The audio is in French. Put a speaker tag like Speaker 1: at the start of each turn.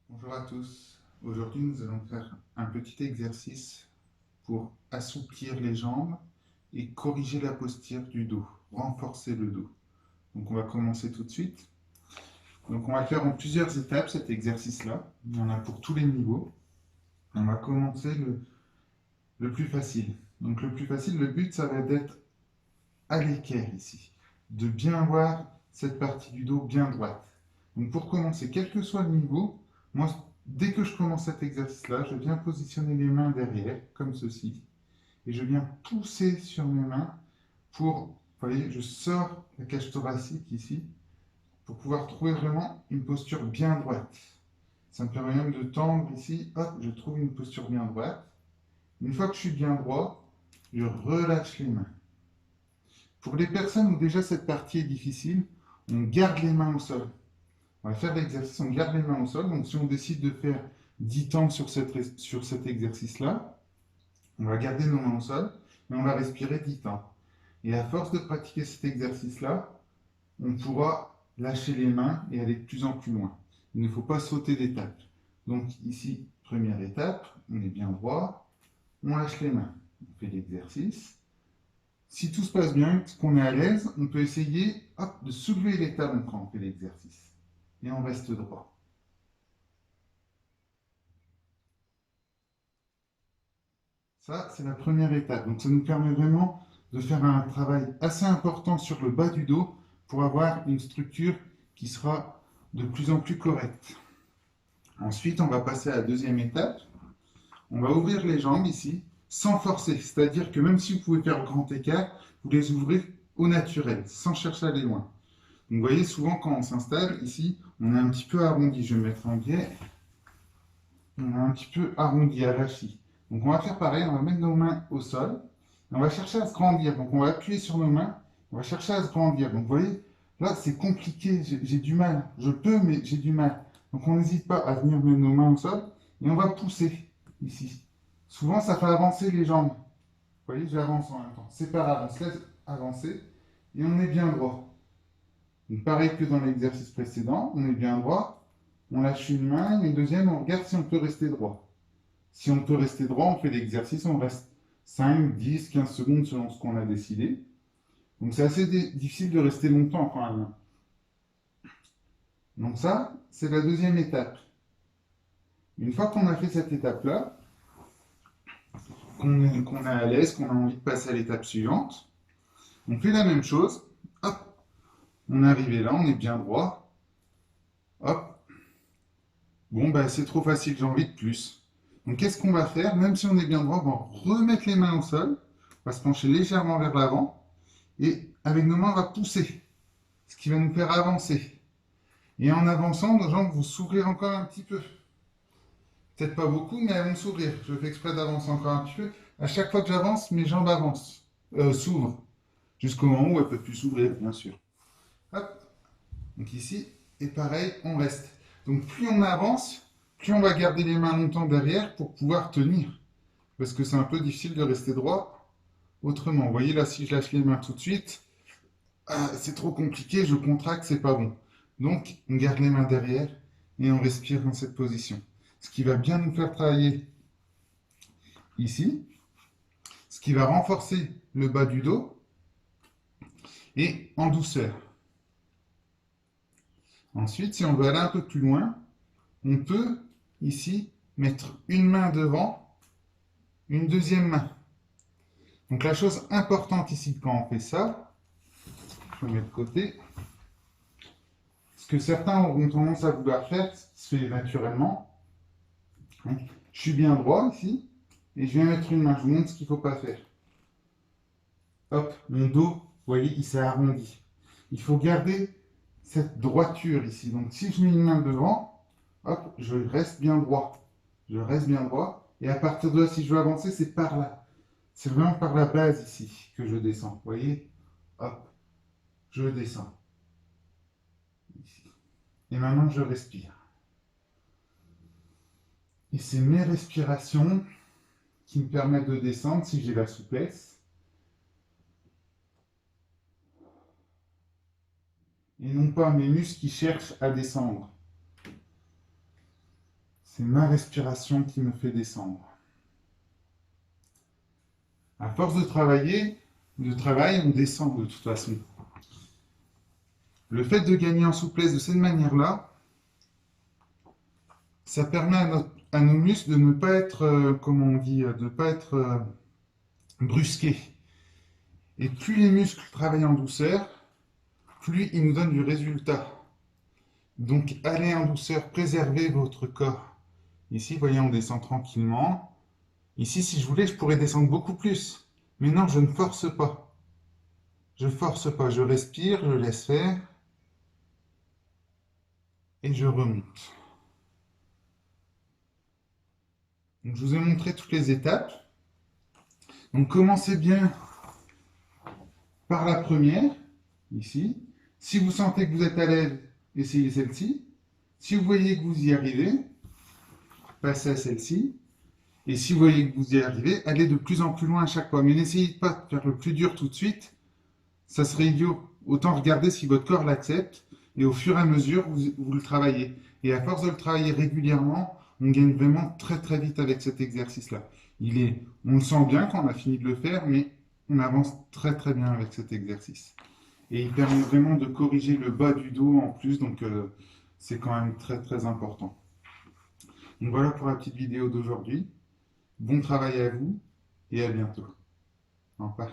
Speaker 1: Bonjour à tous. Aujourd'hui, nous allons faire un petit exercice pour assouplir les jambes et corriger la posture du dos, renforcer le dos. Donc, on va commencer tout de suite. Donc, on va le faire en plusieurs étapes cet exercice-là. Il y en a pour tous les niveaux. On va commencer le plus facile. Donc, le plus facile, le but, ça va être d'être à l'équerre ici, de bien voir cette partie du dos bien droite. Donc pour commencer, quel que soit le niveau, moi, dès que je commence cet exercice-là, je viens positionner les mains derrière, comme ceci, et je viens pousser sur mes mains pour, vous voyez, je sors la cage thoracique ici, pour pouvoir trouver vraiment une posture bien droite. Ça me permet même de tendre ici, hop, je trouve une posture bien droite. Une fois que je suis bien droit, je relâche les mains. Pour les personnes où déjà cette partie est difficile, on garde les mains au sol. On va faire l'exercice, on garde les mains au sol. Donc si on décide de faire 10 temps sur cet exercice-là, on va garder nos mains au sol, mais on va respirer 10 temps. Et à force de pratiquer cet exercice-là, on pourra lâcher les mains et aller de plus en plus loin. Il ne faut pas sauter d'étape. Donc ici, première étape, on est bien droit, on lâche les mains. On fait l'exercice. Si tout se passe bien, qu'on est à l'aise, on peut essayer hop, de soulever les talons quand on fait l'exercice. Et on reste droit. Ça, c'est la première étape. Donc ça nous permet vraiment de faire un travail assez important sur le bas du dos pour avoir une structure qui sera de plus en plus correcte. Ensuite, on va passer à la deuxième étape. On va ouvrir les jambes ici sans forcer. C'est-à-dire que même si vous pouvez faire grand écart, vous les ouvrez au naturel, sans chercher à aller loin. Donc, vous voyez, souvent quand on s'installe, ici, on est un petit peu arrondi. Je vais me mettre en biais. On est un petit peu arrondi, arrachi. Donc, on va faire pareil. On va mettre nos mains au sol. On va chercher à se grandir. Donc, on va appuyer sur nos mains. On va chercher à se grandir. Donc, vous voyez, là, c'est compliqué. J'ai du mal. Je peux, mais j'ai du mal. Donc, on n'hésite pas à venir mettre nos mains au sol. Et on va pousser ici. Souvent, ça fait avancer les jambes. Vous voyez, j'avance en même temps. C'est pas grave. On se laisse avancer. Et on est bien droit. Donc, pareil que dans l'exercice précédent, on est bien droit, on lâche une main, une deuxième, on regarde si on peut rester droit. Si on peut rester droit, on fait l'exercice, on reste 5, 10, 15 secondes selon ce qu'on a décidé. Donc c'est assez difficile de rester longtemps quand même. Donc ça, c'est la deuxième étape. Une fois qu'on a fait cette étape-là, qu'on est à l'aise, qu'on a envie de passer à l'étape suivante, on fait la même chose. Hop, on est arrivé là, on est bien droit. Hop, bon, bah, c'est trop facile, j'ai envie de plus. Donc, qu'est-ce qu'on va faire? Même si on est bien droit, on va remettre les mains au sol, on va se pencher légèrement vers l'avant, et avec nos mains, on va pousser, ce qui va nous faire avancer. Et en avançant, nos jambes vont s'ouvrir encore un petit peu. Peut-être pas beaucoup, mais elles vont s'ouvrir. Je fais exprès d'avancer encore un petit peu. À chaque fois que j'avance, mes jambes avancent, s'ouvrent, jusqu'au moment où elles ne peuvent plus s'ouvrir, bien sûr. Hop, donc ici, et pareil, on reste. Donc plus on avance, plus on va garder les mains longtemps derrière pour pouvoir tenir. Parce que c'est un peu difficile de rester droit autrement. Vous voyez là, si je lâche les mains tout de suite, c'est trop compliqué, je contracte, c'est pas bon. Donc on garde les mains derrière et on respire dans cette position. Ce qui va bien nous faire travailler ici, ce qui va renforcer le bas du dos et en douceur. Ensuite, si on veut aller un peu plus loin, on peut ici mettre une main devant, une deuxième main. Donc la chose importante ici quand on fait ça, je le mets de côté, ce que certains auront tendance à vouloir faire, ce qui se fait naturellement. Je suis bien droit ici, et je viens mettre une main, je vous montre ce qu'il ne faut pas faire. Hop, mon dos, vous voyez, il s'est arrondi. Il faut garder cette droiture ici. Donc si je mets une main devant, hop, je reste bien droit. Je reste bien droit. Et à partir de là, si je veux avancer, c'est par là. C'est vraiment par la base ici que je descends. Vous voyez? Hop, je descends. Ici. Et maintenant, je respire. Et c'est mes respirations qui me permettent de descendre si j'ai la souplesse. Et non pas mes muscles qui cherchent à descendre. C'est ma respiration qui me fait descendre. À force de travail, on descend de toute façon. Le fait de gagner en souplesse de cette manière-là, ça permet à nos muscles de ne pas être, comment on dit, de ne pas être brusqués. Et plus les muscles travaillent en douceur, plus ils nous donnent du résultat. Donc allez en douceur, préservez votre corps. Ici, vous voyez, on descend tranquillement. Ici, si je voulais, je pourrais descendre beaucoup plus. Mais non, je ne force pas. Je force pas, je respire, je laisse faire. Et je remonte. Donc, je vous ai montré toutes les étapes. Donc commencez bien par la première, ici. Si vous sentez que vous êtes à l'aise, essayez celle-ci. Si vous voyez que vous y arrivez, passez à celle-ci. Et si vous voyez que vous y arrivez, allez de plus en plus loin à chaque fois. Mais n'essayez pas de faire le plus dur tout de suite. Ça serait idiot. Autant regarder si votre corps l'accepte. Et au fur et à mesure, vous le travaillez. Et à force de le travailler régulièrement, on gagne vraiment très très vite avec cet exercice-là. On le sent bien quand on a fini de le faire, mais on avance très très bien avec cet exercice. Et il permet vraiment de corriger le bas du dos en plus, donc c'est quand même très très important. Donc voilà pour la petite vidéo d'aujourd'hui. Bon travail à vous et à bientôt. Au revoir.